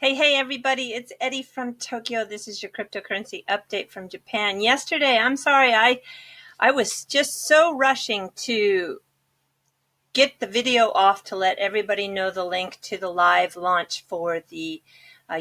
Hey everybody, it's Eddie from Tokyo. This is your cryptocurrency update from Japan. Yesterday, I'm sorry, I was just so rushing to get the video off to let everybody know the link to the live launch for the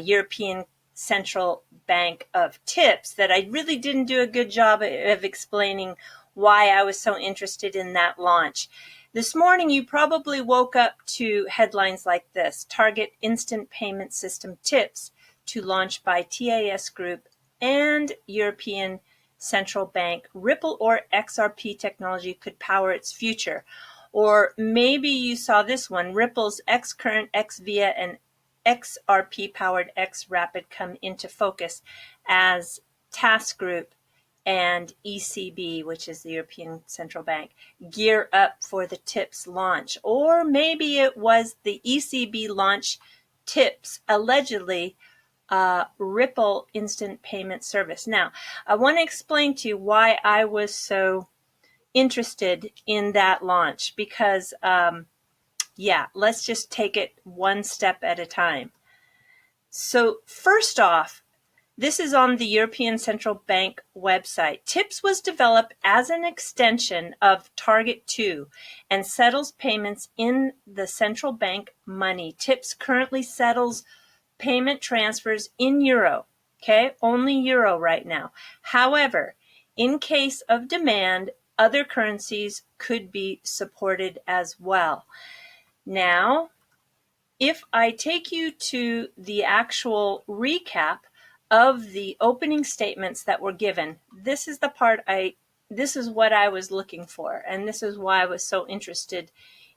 European Central Bank of TIPS that I really didn't do a good job of explaining why I was so interested in that launch. This morning, you probably woke up to headlines like this: Target Instant Payment System TIPS to launch by TAS Group and European Central Bank. Ripple or XRP technology could power its future. Or maybe you saw this one: Ripple's Xcurrent, XVIA, and XRP-powered XRapid come into focus as Task Group and ECB, which is the European Central Bank, gear up for the TIPS launch. Or maybe it was the ECB launch TIPS, allegedly Ripple instant payment service. Now, I want to explain to you why I was so interested in that launch, because let's just take it one step at a time. So first off, this is on the European Central Bank website. TIPS was developed as an extension of Target 2 and settles payments in the central bank money. TIPS currently settles payment transfers in euro, okay? Only euro right now. However, in case of demand, other currencies could be supported as well. Now, if I take you to the actual recap of the opening statements that were given, this is the part this is what I was looking for, and this is why I was so interested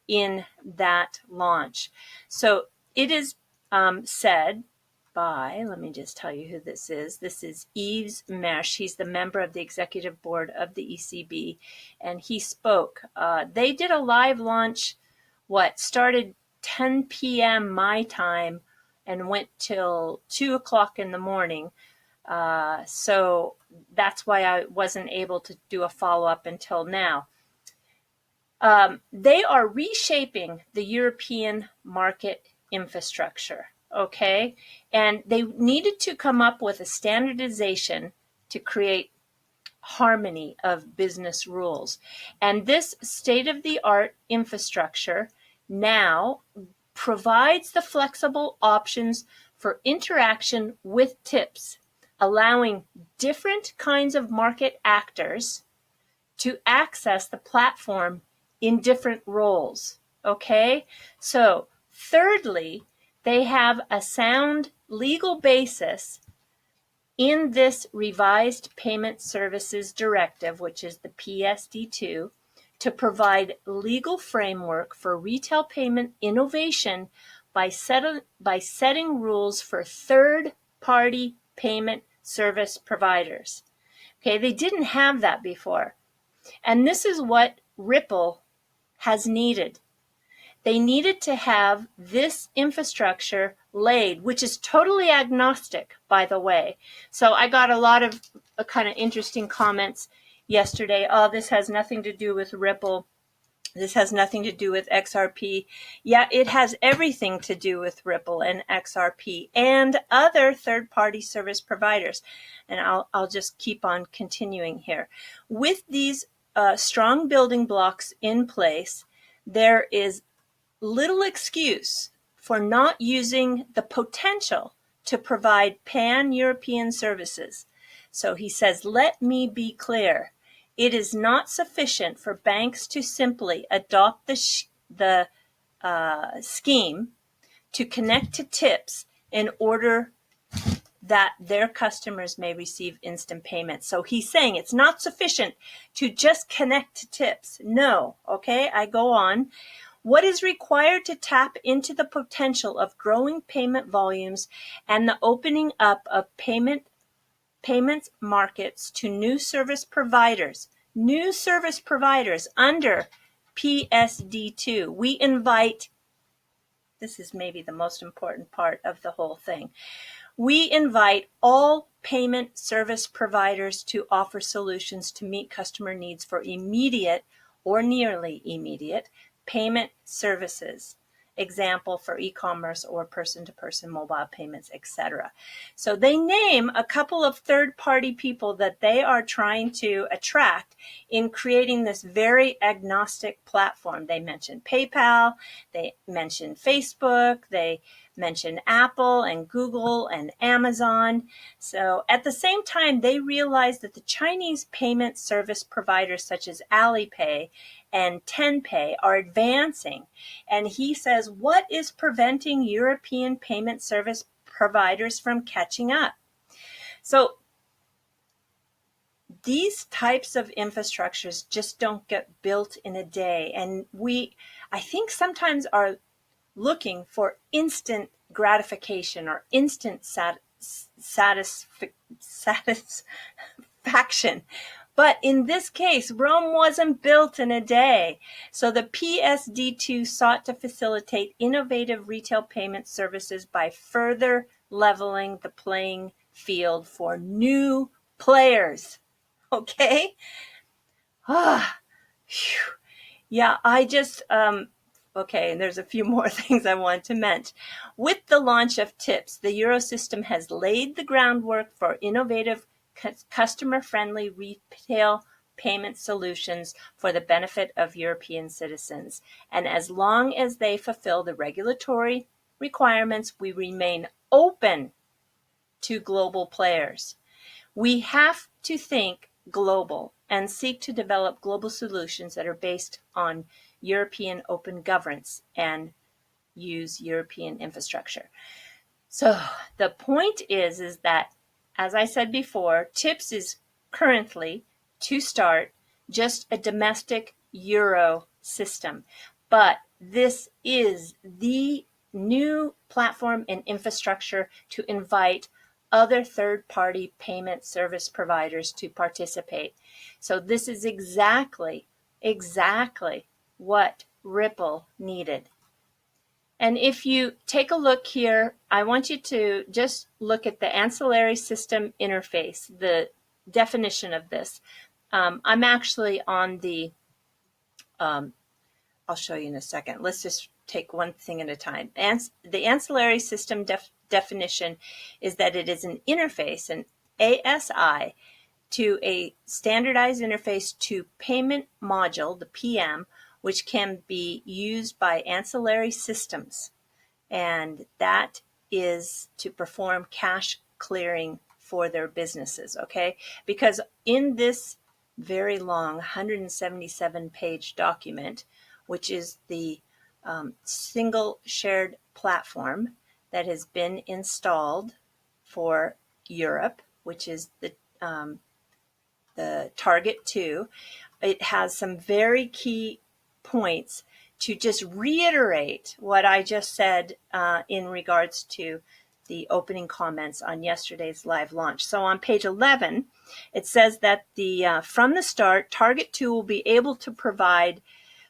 in that launch. So it is said by, let me just tell you who this is. This is Yves Mersch. He's the member of the executive board of the ECB, and he spoke. They did a live launch, started 10 p.m. my time and went till 2 o'clock in the morning. So that's why I wasn't able to do a follow-up until now. They are reshaping the European market infrastructure, okay? And they needed to come up with a standardization to create harmony of business rules. And this state-of-the-art infrastructure now provides the flexible options for interaction with TIPS, allowing different kinds of market actors to access the platform in different roles, okay? So, thirdly, they have a sound legal basis in this revised Payment Services Directive, which is the PSD2, to provide legal framework for retail payment innovation by setting rules for third-party payment service providers. Okay, they didn't have that before. And this is what Ripple has needed. They needed to have this infrastructure laid, which is totally agnostic, by the way. So I got a lot of kind of interesting comments yesterday. Oh, this has nothing to do with Ripple. This has nothing to do with XRP. Yeah, it has everything to do with Ripple and XRP and other third-party service providers. And I'll just keep on continuing here. With these strong building blocks in place, there is little excuse for not using the potential to provide pan-European services. So he says, let me be clear. It is not sufficient for banks to simply adopt the scheme to connect to TIPS in order that their customers may receive instant payments. So he's saying it's not sufficient to just connect to TIPS. No, okay, I go on. What is required to tap into the potential of growing payment volumes and the opening up of payments markets to new service providers under PSD2. We invite, this is maybe the most important part of the whole thing, we invite all payment service providers to offer solutions to meet customer needs for immediate or nearly immediate payment services. example for e-commerce or person-to-person mobile payments, etc. So they name a couple of third-party people that they are trying to attract in creating this very agnostic platform. They mention PayPal, they mention Facebook, they mention Apple and Google and Amazon. So at the same time, they realize that the Chinese payment service providers such as Alipay and Tenpay are advancing. And he says, what is preventing European payment service providers from catching up? So these types of infrastructures just don't get built in a day. And I think sometimes are looking for instant gratification or instant satisfaction. But in this case, Rome wasn't built in a day. So the PSD2 sought to facilitate innovative retail payment services by further leveling the playing field for new players. Okay? Yeah, I just, okay, and there's a few more things I want to mention. With the launch of TIPS, the Eurosystem has laid the groundwork for innovative, customer-friendly retail payment solutions for the benefit of European citizens. And as long as they fulfill the regulatory requirements, we remain open to global players. We have to think global and seek to develop global solutions that are based on European open governance and use European infrastructure. So the point is that, as I said before, TIPS is currently, to start, just a domestic Euro system. But this is the new platform and infrastructure to invite other third-party payment service providers to participate. So this is exactly what Ripple needed. And if you take a look here, I want you to just look at the ancillary system interface, the definition of this. I'm actually on the, I'll show you in a second. Let's just take one thing at a time. The ancillary system definition is that it is an interface, an ASI, to a standardized interface to payment module, the PM, which can be used by ancillary systems. And that is to perform cash clearing for their businesses, okay? Because in this very long 177-page document, which is the single shared platform that has been installed for Europe, which is the Target 2, it has some very key points to just reiterate what I just said in regards to the opening comments on yesterday's live launch. So on page 11, it says that from the start, Target 2 will be able to provide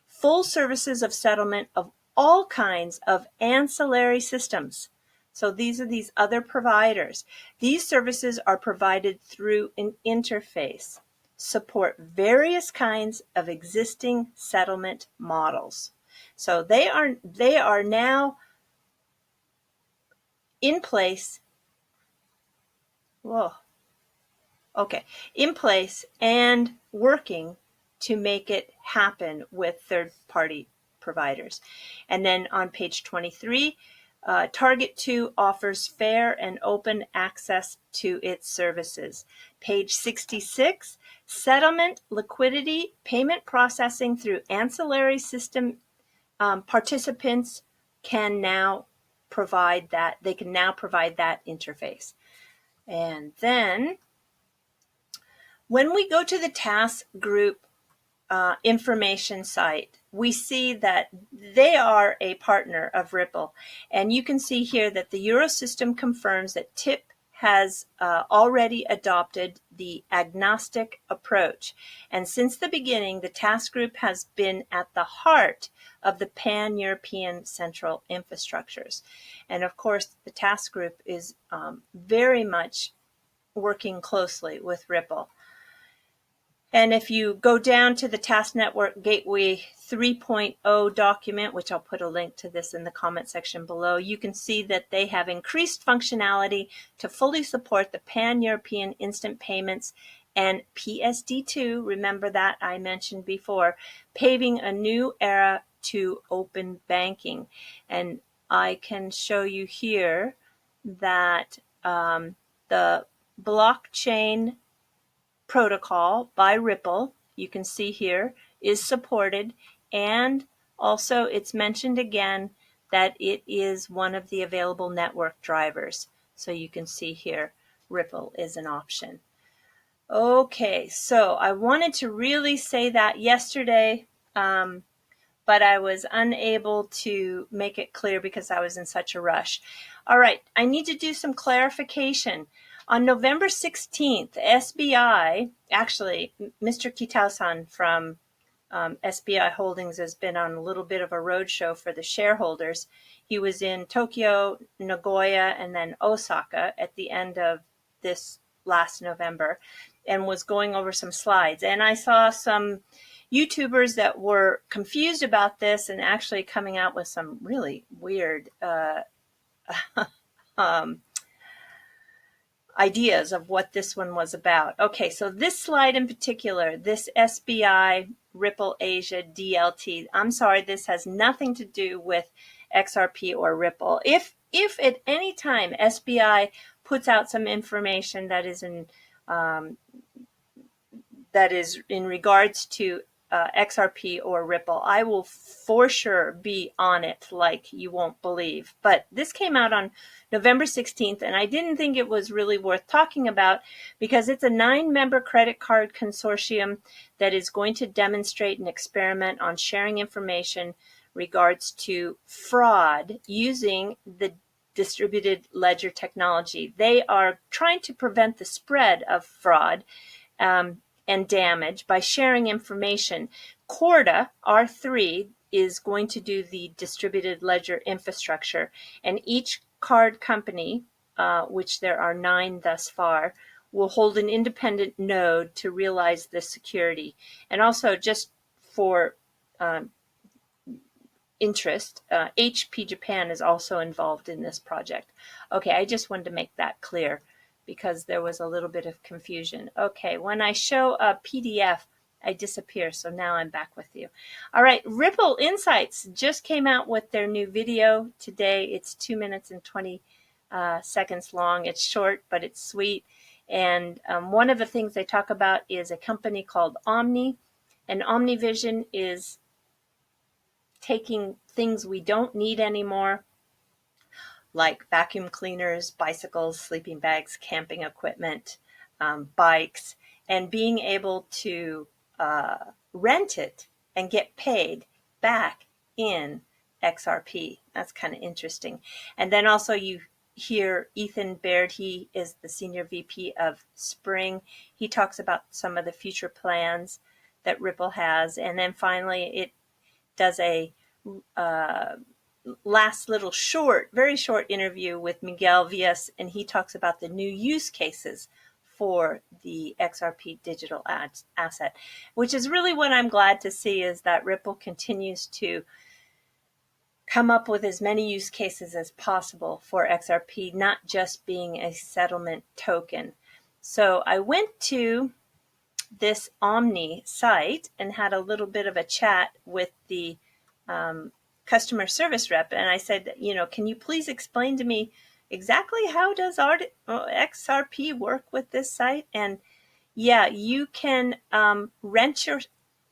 full services of settlement of all kinds of ancillary systems. So these are these other providers. These services are provided through an interface, support various kinds of existing settlement models. So they are now in place. In place and working to make it happen with third-party providers. And then on page 23, Target 2 offers fair and open access to its services. Page 66, settlement, liquidity, payment processing through ancillary system participants can now provide that. They can now provide that interface. And then when we go to the task group information site, we see that they are a partner of Ripple. And you can see here that the Eurosystem confirms that TIP has already adopted the agnostic approach. And since the beginning, the task group has been at the heart of the pan-European central infrastructures. And of course, the task group is very much working closely with Ripple. And if you go down to the Task Network Gateway 3.0 document, which I'll put a link to this in the comment section below, you can see that they have increased functionality to fully support the Pan-European instant payments and PSD2, remember that I mentioned before, paving a new era to open banking. And I can show you here that the blockchain protocol by Ripple, you can see here, is supported, and also it's mentioned again that it is one of the available network drivers. So you can see here, Ripple is an option. Okay, so I wanted to really say that yesterday, but I was unable to make it clear because I was in such a rush. All right, I need to do some clarification. On November 16th, SBI, actually, Mr. Kitao-san from SBI Holdings has been on a little bit of a roadshow for the shareholders. He was in Tokyo, Nagoya, and then Osaka at the end of this last November and was going over some slides. And I saw some YouTubers that were confused about this and actually coming out with some really weird ideas of what this one was about. Okay, so this slide in particular, this SBI Ripple Asia DLT, I'm sorry, this has nothing to do with XRP or Ripple. If at any time SBI puts out some information that is in regards to XRP or Ripple, I will for sure be on it like you won't believe. But this came out on November 16th, and I didn't think it was really worth talking about because it's a 9-member credit card consortium that is going to demonstrate and experiment on sharing information regards to fraud using the distributed ledger technology. They are trying to prevent the spread of fraud and damage by sharing information. Corda, R3, is going to do the distributed ledger infrastructure, and each card company, which there are 9 thus far, will hold an independent node to realize this security. And also, just for interest, HP Japan is also involved in this project. Okay, I just wanted to make that clear because there was a little bit of confusion. Okay, when I show a PDF, I disappear, so now I'm back with you. All right, Ripple Insights just came out with their new video today. It's 2 minutes and 20 seconds long. It's short, but it's sweet. And one of the things they talk about is a company called Omni. And Omni Vision is taking things we don't need anymore, like vacuum cleaners, bicycles, sleeping bags, camping equipment, bikes, and being able to rent it and get paid back in XRP. That's kind of interesting. And then also you hear Ethan Baird, he is the Senior VP of Spring. He talks about some of the future plans that Ripple has. And then finally, it does a last little very short interview with Miguel Villas, and he talks about the new use cases for the XRP digital asset, which is really what I'm glad to see, is that Ripple continues to come up with as many use cases as possible for XRP, not just being a settlement token. So I went to this Omni site and had a little bit of a chat with the customer service rep, and I said, can you please explain to me exactly how does XRP work with this site? And yeah, you can rent your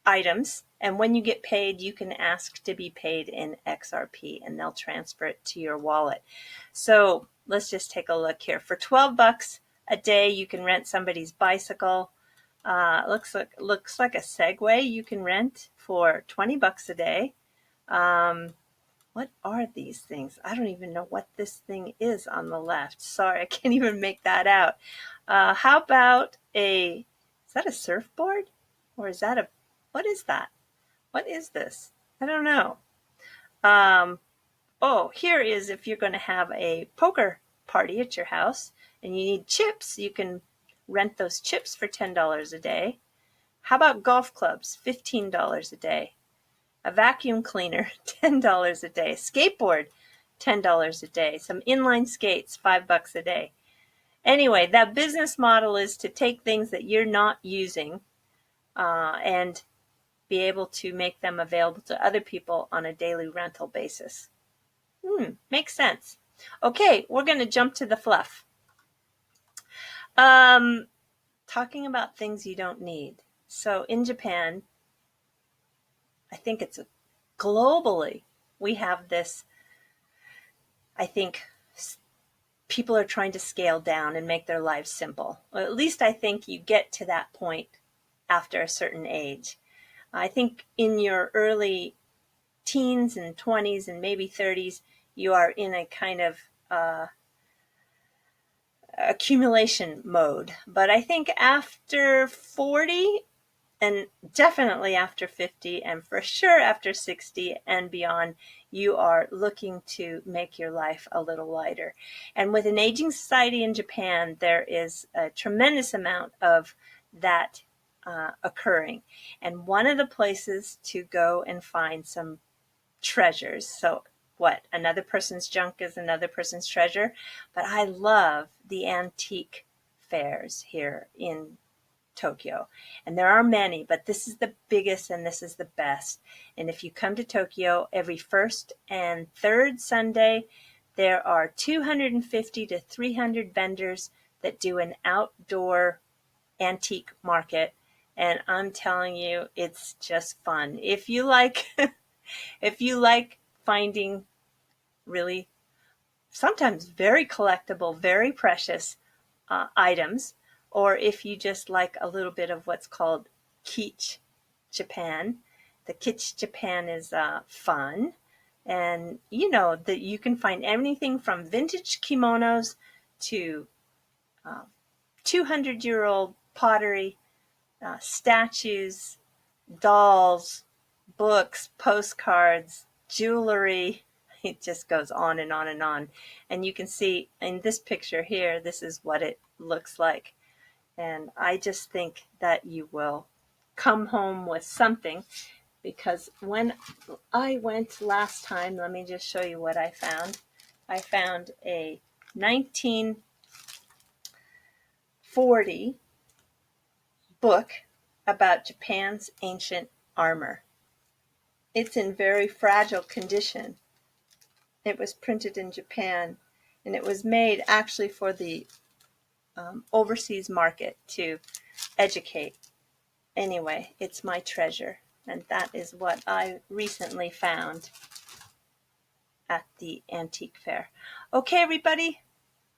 items, and when you get paid, you can ask to be paid in XRP, and they'll transfer it to your wallet. So let's just take a look here. For $12 a day, you can rent somebody's bicycle. Looks like a Segway you can rent for $20 a day. What are these things? I don't even know what this thing is on the left. Sorry, I can't even make that out. How about is that a surfboard? Or is that what is that? What is this? I don't know. Oh, here is if you're going to have a poker party at your house and you need chips, you can rent those chips for $10 a day. How about golf clubs? $15 a day. A vacuum cleaner, $10 a day. Skateboard, $10 a day. Some inline skates, $5 a day. Anyway, that business model is to take things that you're not using and be able to make them available to other people on a daily rental basis. Makes sense. Okay, we're going to jump to the fluff. Talking about things you don't need. So in Japan, I think it's globally, we have this, I think people are trying to scale down and make their lives simple. Or at least I think you get to that point after a certain age. I think in your early teens and 20s and maybe 30s, you are in a kind of accumulation mode. But I think after 40 and definitely after 50 and for sure after 60 and beyond, you are looking to make your life a little lighter. And with an aging society in Japan, there is a tremendous amount of that occurring. And one of the places to go and find some treasures. So what? Another person's junk is another person's treasure. But I love the antique fairs here in Tokyo. And there are many, but this is the biggest and this is the best. And if you come to Tokyo, every first and third Sunday, there are 250 to 300 vendors that do an outdoor antique market. And I'm telling you, it's just fun. If you like, if you like finding really sometimes very collectible, very precious items, or if you just like a little bit of what's called kitsch Japan. The kitsch Japan is fun. And you know that you can find anything from vintage kimonos to 200-year-old pottery, statues, dolls, books, postcards, jewelry. It just goes on and on and on. And you can see in this picture here, this is what it looks like. And I just think that you will come home with something, because when I went last time, let me just show you what I found. I found a 1940 book about Japan's ancient armor. It's in very fragile condition. It was printed in Japan, and it was made actually for the overseas market to educate. Anyway, it's my treasure, and that is what I recently found at the antique fair. Okay, everybody,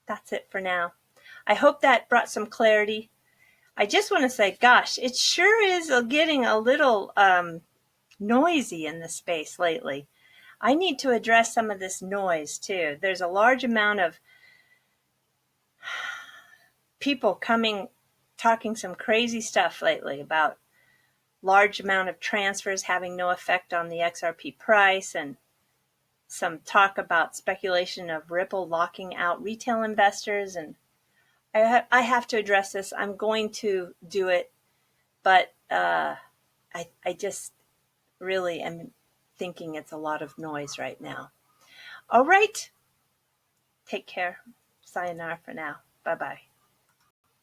that's it for now. I hope that brought some clarity. I just want to say, gosh, it sure is getting a little noisy in the space lately. I need to address some of this noise too. There's a large amount of people talking some crazy stuff lately about large amount of transfers having no effect on the XRP price, and some talk about speculation of Ripple locking out retail investors. And I have to address this. I'm going to do it, but I just really am thinking it's a lot of noise right now. All right. Take care. Sayonara for now. Bye-bye.